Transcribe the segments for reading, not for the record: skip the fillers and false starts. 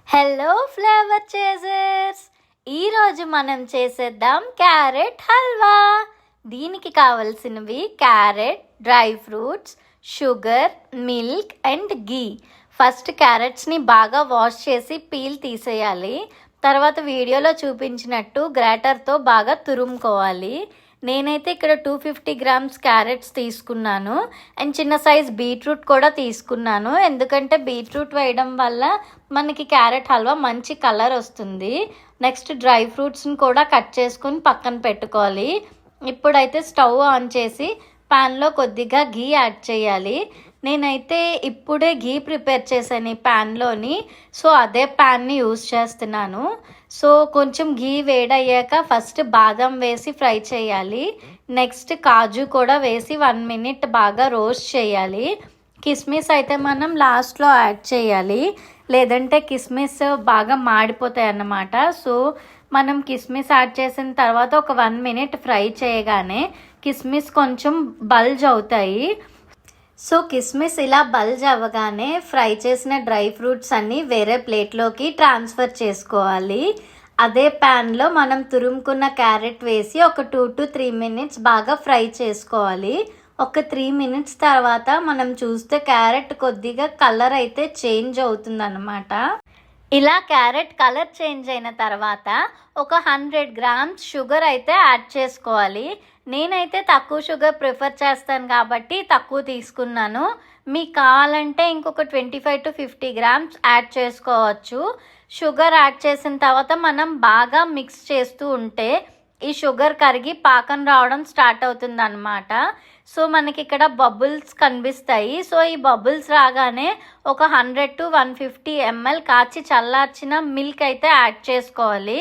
Hello flavour chasers, ఈరోజు మనం చేసేద్దాం క్యారెట్ హల్వా. దీనికి కావలసినవి carrot, dry fruits, sugar, milk and ghee. First క్యారెట్స్ని బాగా వాష్ చేసి పీల్ తీసేయాలి. తర్వాత వీడియోలో చూపించినట్టు గ్రాటర్తో బాగా తురుముకోవాలి. నేనైతే ఇక్కడ 250 గ్రామ్స్ క్యారెట్స్ తీసుకున్నాను అండ్ చిన్న సైజ్ బీట్రూట్ కూడా తీసుకున్నాను. ఎందుకంటే బీట్రూట్ వేయడం వల్ల మనకి క్యారెట్ హల్వా మంచి కలర్ వస్తుంది. నెక్స్ట్ డ్రై ఫ్రూట్స్ని కూడా కట్ చేసుకుని పక్కన పెట్టుకోవాలి. ఇప్పుడైతే స్టవ్ ఆన్ చేసి ప్యాన్లో కొద్దిగా గీ యాడ్ చేయాలి. నేనైతే ఇప్పుడే గీ ప్రిపేర్ చేశాను ఈ ప్యాన్లోని, సో అదే ప్యాన్ని యూజ్ చేస్తున్నాను. సో కొంచెం గీ వేడయ్యాక ఫస్ట్ బాదం వేసి ఫ్రై చేయాలి. నెక్స్ట్ కాజు కూడా వేసి 1 మినిట్ బాగా రోస్ట్ చేయాలి. కిస్మిస్ అయితే మనం లాస్ట్లో యాడ్ చేయాలి, లేదంటే కిస్మిస్ బాగా మాడిపోతాయి అన్నమాట. సో మనం కిస్మిస్ యాడ్ చేసిన తర్వాత ఒక 1 మినిట్ ఫ్రై చేయగానే కిస్మిస్ కొంచెం బల్జ్ అవుతాయి. సో కిస్మిస్ ఇలా బల్జ్ అవ్వగానే ఫ్రై చేసిన డ్రై ఫ్రూట్స్ అన్నీ వేరే ప్లేట్లోకి ట్రాన్స్ఫర్ చేసుకోవాలి. అదే ప్యాన్లో మనం తురుముకున్న క్యారెట్ వేసి ఒక 2 to 3 మినిట్స్ బాగా ఫ్రై చేసుకోవాలి. ఒక 3 మినిట్స్ తర్వాత మనం చూస్తే క్యారెట్ కొద్దిగా కలర్ అయితే చేంజ్ అవుతుందన్నమాట. ఇలా క్యారెట్ కలర్ చేంజ్ అయిన తర్వాత ఒక 100 గ్రామ్స్ షుగర్ అయితే యాడ్ చేసుకోవాలి. నేనైతే తక్కువ షుగర్ ప్రిఫర్ చేస్తాను కాబట్టి తక్కువ తీసుకున్నాను. మీకు కావాలంటే ఇంకొక 25 to 50 గ్రామ్స్ యాడ్ చేసుకోవచ్చు. షుగర్ యాడ్ చేసిన తర్వాత మనం బాగా మిక్స్ చేస్తూ ఉంటే ఈ షుగర్ కరిగి పాకం రావడం స్టార్ట్ అవుతుంది అన్నమాట. సో మనకి ఇక్కడ బబుల్స్ కనిపిస్తాయి. సో ఈ బబుల్స్ రాగానే ఒక 100 to 150 ml కాచి చల్లార్చిన మిల్క్ అయితే యాడ్ చేసుకోవాలి.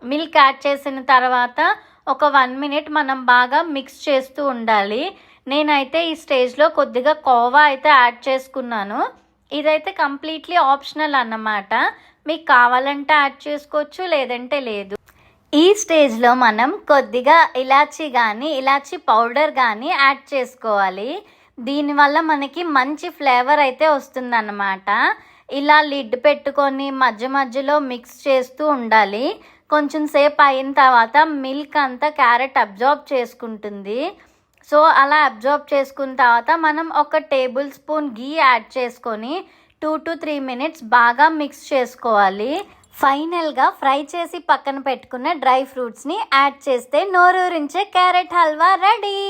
మిల్క్ యాడ్ చేసిన తర్వాత ఒక 1 మినిట్ మనం బాగా మిక్స్ చేస్తూ ఉండాలి. నేనైతే ఈ స్టేజ్లో కొద్దిగా కోవా అయితే యాడ్ చేసుకున్నాను. ఇదైతే కంప్లీట్లీ ఆప్షనల్ అన్నమాట. మీకు కావాలంటే యాడ్ చేసుకోవచ్చు, లేదంటే లేదు. ఈ స్టేజ్లో మనం కొద్దిగా ఇలాచీ పౌడర్ కానీ యాడ్ చేసుకోవాలి. దీనివల్ల మనకి మంచి ఫ్లేవర్ అయితే వస్తుందన్నమాట. ఇలా లిడ్ పెట్టుకొని మధ్య మధ్యలో మిక్స్ చేస్తూ ఉండాలి. కొంచెం సేపు అయిన తర్వాత మిల్క్ అంతా క్యారెట్ అబ్జార్బ్ చేసుకుంటుంది. సో అలా అబ్జార్బ్ చేసుకున్న తర్వాత మనం ఒక టేబుల్ స్పూన్ గీ యాడ్ చేసుకొని 2 to 3 మినిట్స్ బాగా మిక్స్ చేసుకోవాలి. ఫైనల్గా ఫ్రై చేసి పక్కన పెట్టుకున్న డ్రై ఫ్రూట్స్ని యాడ్ చేస్తే నోరూరించే క్యారెట్ హల్వా రెడీ.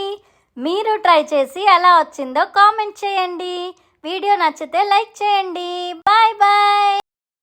మీరు ట్రై చేసి ఎలా వచ్చిందో కామెంట్ చేయండి. వీడియో నచ్చితే లైక్ చేయండి. Bye bye.